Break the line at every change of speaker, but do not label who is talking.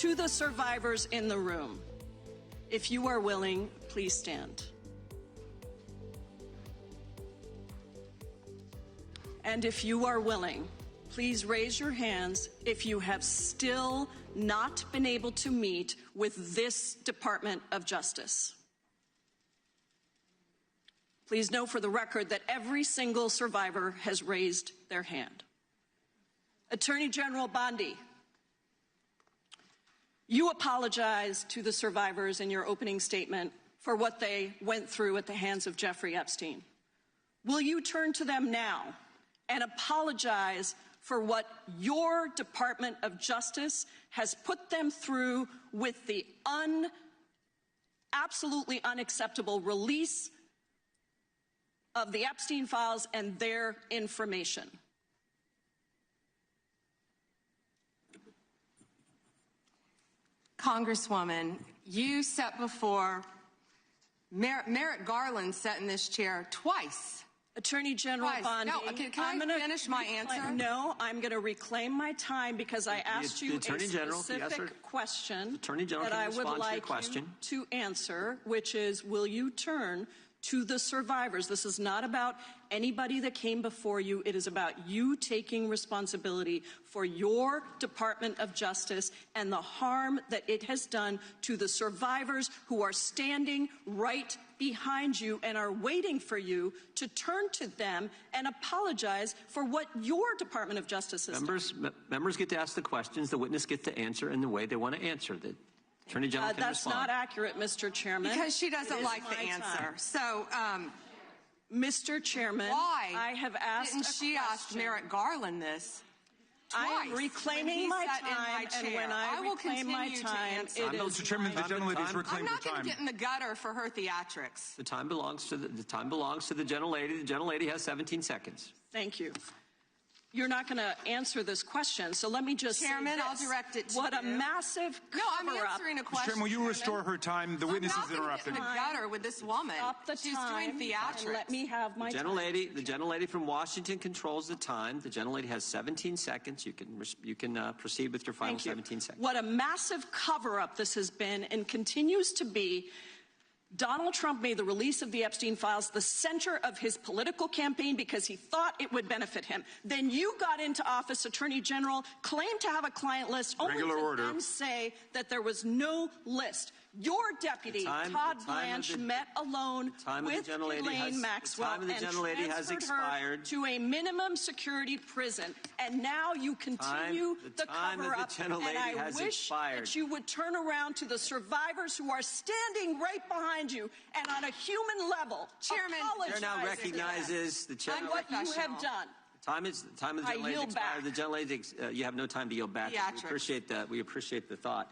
To the survivors in the room, if you are willing, please stand. And if you are willing, please raise your hands if you have still not been able to meet with this Department of Justice. Please know for the record that every single survivor has raised their hand. Attorney General Bondi, you apologized to the survivors in your opening statement for what they went through at the hands of Jeffrey Epstein. Will you turn to them now and apologize for what your Department of Justice has put them through with the absolutely unacceptable release of the Epstein files and their information?
Congresswoman, you sat before Merrick Garland sat in this chair twice.
Attorney General Bondi,
no, can I finish my answer?
No, I'm going to reclaim my time because I asked you a specific question that I would like you to answer, which is, will you turn to the survivors? This is not about anybody that came before you. It is about you taking responsibility for your Department of Justice and the harm that it has done to the survivors who are standing right behind you and are waiting for you to turn to them and apologize for what your Department of Justice has done.
Members get to ask the questions. The witness gets to answer in the way they want to answer. The Attorney General can
That's
respond.
not accurate, Mr. Chairman.
Because she doesn't like the answer. So,
Mr. Chairman,
why
I have asked
didn't she ask Merrick Garland this?
I am reclaiming my time, and when I reclaim my time, it is
Mr. Chairman, the gentlelady's reclaimed her
I'm not going
time.
to get in the gutter for her theatrics.
The time belongs to the gentlelady. The gentlelady has 17 seconds.
Thank you. You're not going to answer this question, so let me just
Chairman,
say this.
I'll direct it to
what
you.
a massive
No, I'm answering a question.
Chairman, will you restore her time? The witness is interrupted.
I'm not going to get in the gutter with this woman.
Stop the
She's
time
doing theatrics.
and let me have my time.
The gentlelady from Washington controls the time. The gentlelady has 17 seconds. You can proceed with your final 17 seconds.
What a massive cover-up this has been and continues to be. Donald Trump made the release of the Epstein files the center of his political campaign because he thought it would benefit him. Then you got into office, Attorney General, claimed to have a client list, only to then say that there was no list. Your deputy, Todd Blanche, met alone with Elaine Maxwell and transferred her to a minimum security prison. And now you continue the cover-up. And I wish that you would turn around to the survivors who are standing right behind you and on a human level,
Chairman,
the chair now recognizes the chair.
And what you have done.
The time of the gentlelady expired. The gentlelady, you have no time to yield back. We appreciate that. We appreciate the thought.